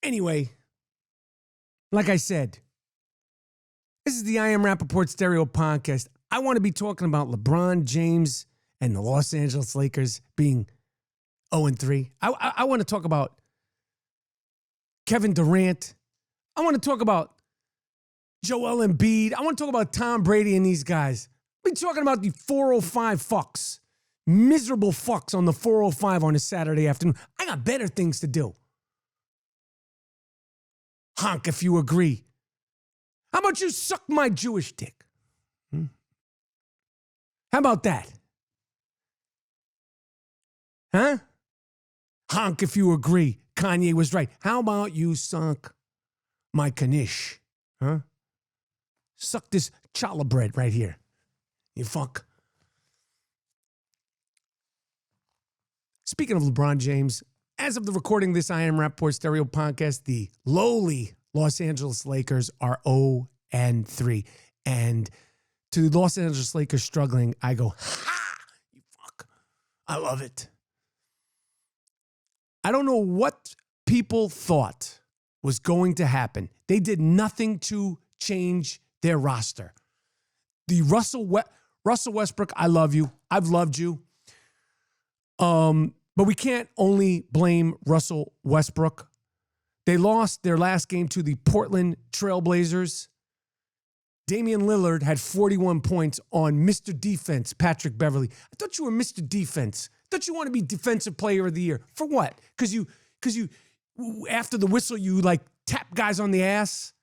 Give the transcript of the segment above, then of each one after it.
Anyway, like I said, this is the I Am Rapaport Stereo Podcast. I want to be talking about LeBron James and the Los Angeles Lakers being 0-3. I want to talk about Kevin Durant. I want to talk about Joel Embiid. I want to talk about Tom Brady and these guys. We're talking about the 405 fucks. Miserable fucks on the 405 on a Saturday afternoon. I got better things to do. Honk if you agree. How about you suck my Jewish dick? How about that? Huh? Honk if you agree. Kanye was right. How about you suck my knish? Huh? Suck this challah bread right here. You fuck. Speaking of LeBron James, as of the recording of this I Am Rapaport Stereo Podcast, the lowly Los Angeles Lakers are 0-3. And to the Los Angeles Lakers struggling, I go, ha! You fuck. I love it. I don't know what people thought was going to happen. They did nothing to change their roster. The Russell Westbrook, I love you. I've loved you. But we can't only blame Russell Westbrook. They lost their last game to the Portland Trailblazers. Damian Lillard had 41 points on Mr. Defense, Patrick Beverly. I thought you were Mr. Defense. I thought you want to be Defensive Player of the Year. For what? Because you, after the whistle, you like tap guys on the ass.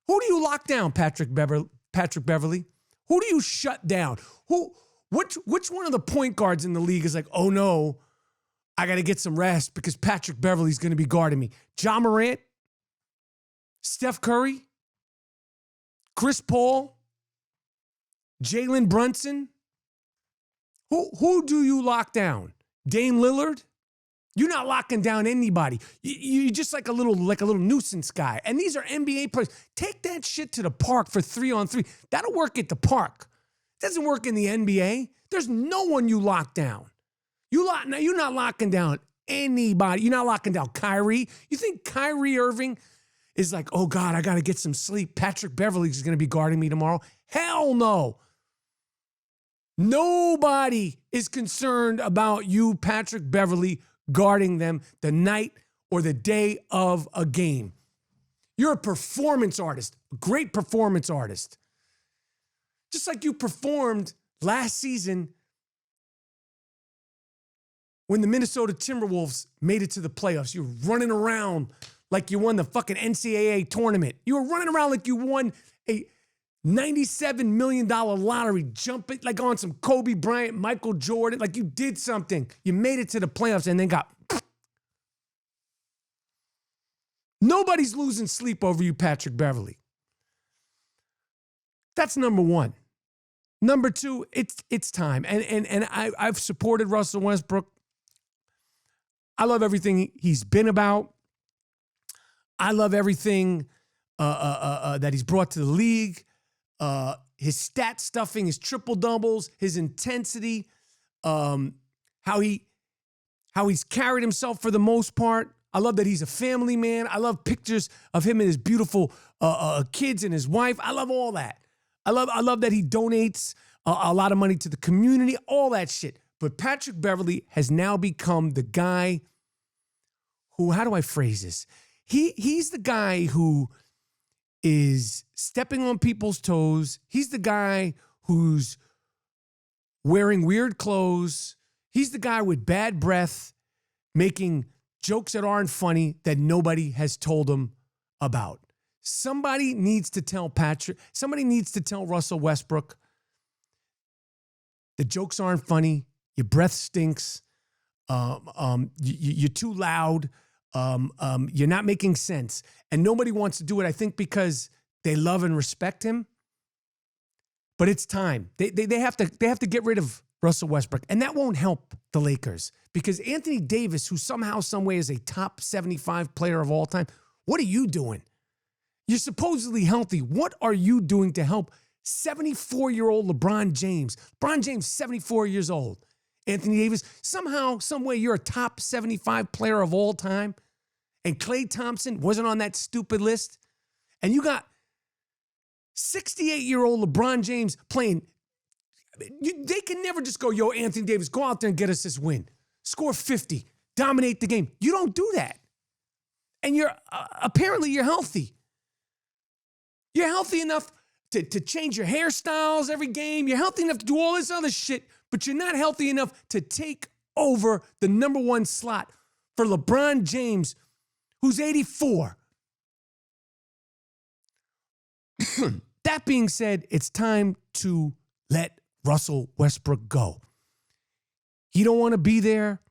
Who do you lock down, Patrick Beverly? Who do you shut down? Which one of the point guards in the league is like, oh no, I got to get some rest because Patrick Beverly's going to be guarding me? Ja Morant, Steph Curry, Chris Paul, Jalen Brunson. Who do you lock down? Dame Lillard? You're not locking down anybody. You're just like a little nuisance guy. And these are NBA players. Take that shit to the park for 3-on-3. That'll work at the park. It doesn't work in the NBA. There's no one you lock down. You're not locking down anybody. You're not locking down Kyrie. You think Kyrie Irving is like, oh God, I got to get some sleep. Patrick Beverly is going to be guarding me tomorrow. Hell no. Nobody is concerned about you, Patrick Beverly, guarding them the night or the day of a game. You're a performance artist, a great performance artist. Just like you performed last season when the Minnesota Timberwolves made it to the playoffs. You were running around like you won the fucking NCAA tournament. You were running around like you won a $97 million lottery, jumping like on some Kobe Bryant, Michael Jordan, like you did something. You made it to the playoffs and then got... Nobody's losing sleep over you, Patrick Beverly. That's number one. Number two, it's time. And I've supported Russell Westbrook. I love everything he's been about. I love everything that he's brought to the league. His stat stuffing, his triple doubles, his intensity, how he's carried himself for the most part. I love that he's a family man. I love pictures of him and his beautiful kids and his wife. I love all that. I love that he donates a lot of money to the community, all that shit. But Patrick Beverly has now become the guy who, how do I phrase this? He's the guy who is stepping on people's toes. He's the guy who's wearing weird clothes. He's the guy with bad breath, making jokes that aren't funny that nobody has told him about. Somebody needs to tell Russell Westbrook, the jokes aren't funny. Your breath stinks. You're too loud. You're not making sense. And nobody wants to do it, I think, because they love and respect him. But it's time. They have to get rid of Russell Westbrook. And that won't help the Lakers. Because Anthony Davis, who somehow, some way is a top 75 player of all time, what are you doing? You're supposedly healthy. What are you doing to help 74-year-old LeBron James? LeBron James, 74 years old. Anthony Davis, somehow, some way, you're a top 75 player of all time. and Klay Thompson wasn't on that stupid list, and you got 68-year-old LeBron James playing, they can never just go, yo, Anthony Davis, go out there and get us this win. Score 50, dominate the game. You don't do that. And you're apparently you're healthy. You're healthy enough to change your hairstyles every game. You're healthy enough to do all this other shit, but you're not healthy enough to take over the number one slot for LeBron James, who's 84. That being said, it's time to let Russell Westbrook go. He don't want to be there.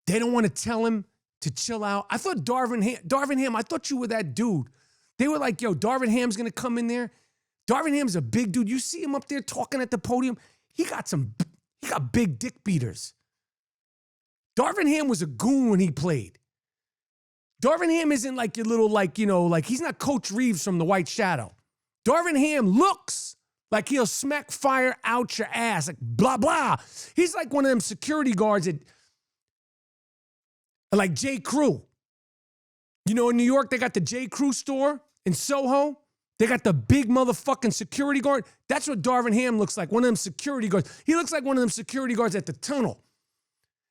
They don't want to tell him to chill out. I thought Darvin Ham, I thought you were that dude. They were like, yo, Darvin Ham's going to come in there. Darvin Ham's a big dude. You see him up there talking at the podium. He got big dick beaters. Darvin Ham was a goon when he played. Darvin Ham isn't like your little, he's not Coach Reeves from The White Shadow. Darvin Ham looks like he'll smack fire out your ass, like blah, blah. He's like one of them security guards like J. Crew. You know, in New York, they got the J. Crew store in Soho. They got the big motherfucking security guard. That's what Darvin Ham looks like, one of them security guards. He looks like one of them security guards at the Tunnel.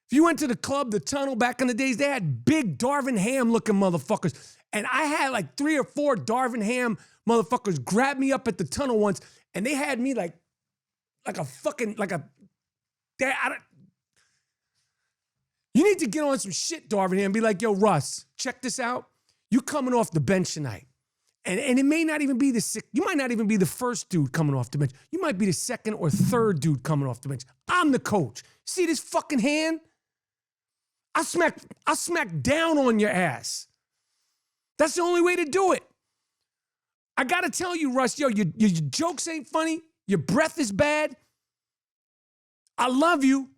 If you went to the club, the Tunnel, back in the days, they had big Darvin Ham-looking motherfuckers. And I had like 3 or 4 Darvin Ham motherfuckers grab me up at the Tunnel once, and they had me you need to get on some shit, Darvin Ham, and be like, yo, Russ, check this out. You coming off the bench tonight. And it may not even be you might not even be the first dude coming off the bench. You might be the second or third dude coming off the bench. I'm the coach. See this fucking hand? I'll smack down on your ass. That's the only way to do it. I gotta tell you, Russ, yo, your jokes ain't funny. Your breath is bad. I love you,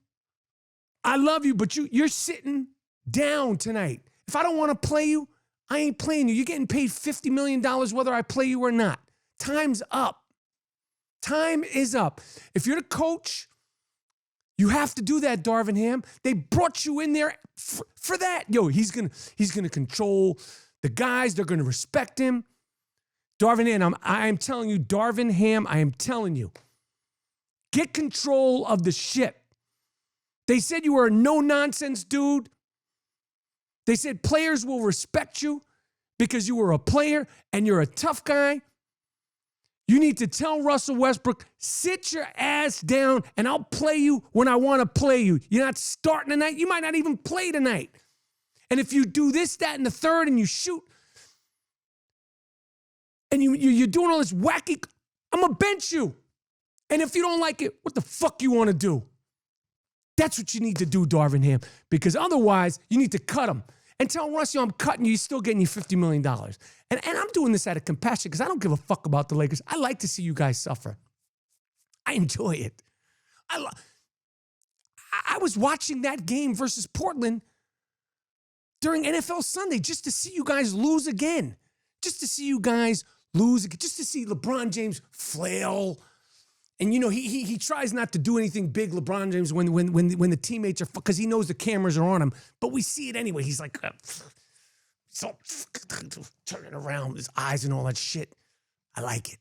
but you're sitting down tonight. If I don't want to play you, I ain't playing you. You're getting paid $50 million whether I play you or not. Time's up. Time is up. If you're the coach, you have to do that, Darvin Ham. They brought you in there for that. Yo, he's gonna control the guys. They're gonna respect him. Darvin Ham, I'm telling you, Darvin Ham, I am telling you, get control of the ship. They said you were a no-nonsense dude. They said players will respect you because you were a player and you're a tough guy. You need to tell Russell Westbrook, sit your ass down and I'll play you when I want to play you. You're not starting tonight. You might not even play tonight. And if you do this, that, and the third and you shoot and you're doing all this wacky, I'm going to bench you. And if you don't like it, what the fuck you want to do? That's what you need to do, Darvin Ham, because otherwise you need to cut him and tell Russ, yo, I'm cutting you. He's still getting you $50 million. And I'm doing this out of compassion because I don't give a fuck about the Lakers. I like to see you guys suffer. I enjoy it. I was watching that game versus Portland during NFL Sunday just to see you guys lose again. Just to see you guys lose again. Just to see LeBron James flail. And, you know, he tries not to do anything big, LeBron James, when the teammates are, because he knows the cameras are on him. But we see it anyway. He's like, so turning around, his eyes and all that shit. I like it.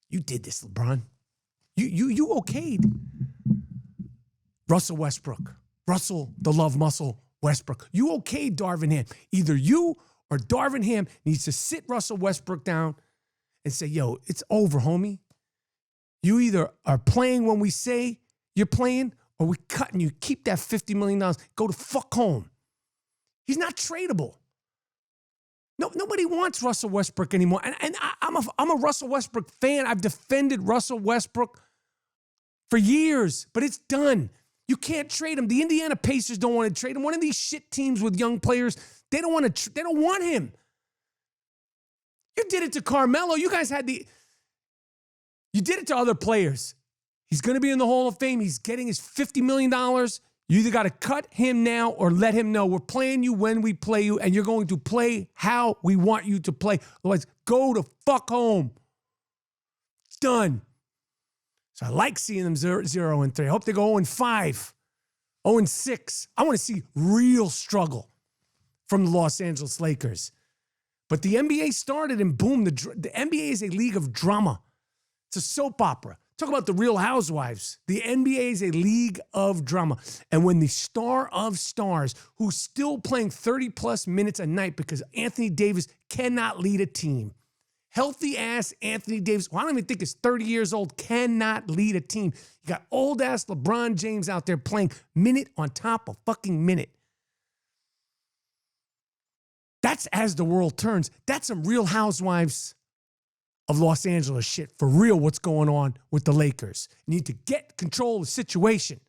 You did this, LeBron. You okayed Russell Westbrook. Russell, the love muscle, Westbrook. You okayed Darvin Ham. Either you or Darvin Ham needs to sit Russell Westbrook down and say, yo, it's over, homie. You either are playing when we say you're playing or we're cutting you. Keep that $50 million. Go to fuck home. He's not tradable. No, nobody wants Russell Westbrook anymore. And I'm a Russell Westbrook fan. I've defended Russell Westbrook for years, but it's done. You can't trade him. The Indiana Pacers don't want to trade him. One of these shit teams with young players, they don't want him. You did it to Carmelo. You guys had you did it to other players. He's going to be in the Hall of Fame. He's getting his $50 million. You either got to cut him now or let him know we're playing you when we play you, and you're going to play how we want you to play. Otherwise, go to fuck home. It's done. So I like seeing them 0-3. I hope they go 0-5, 0-6. I want to see real struggle from the Los Angeles Lakers. But the NBA started and boom, the NBA is a league of drama. It's a soap opera. Talk about the Real Housewives. The NBA is a league of drama. And when the star of stars, who's still playing 30-plus minutes a night because Anthony Davis cannot lead a team, healthy-ass Anthony Davis, who I don't even think is 30 years old, cannot lead a team. You got old-ass LeBron James out there playing minute on top of fucking minute. That's as the world turns. That's some Real Housewives of Los Angeles shit. For real, what's going on with the Lakers. You need to get control of the situation.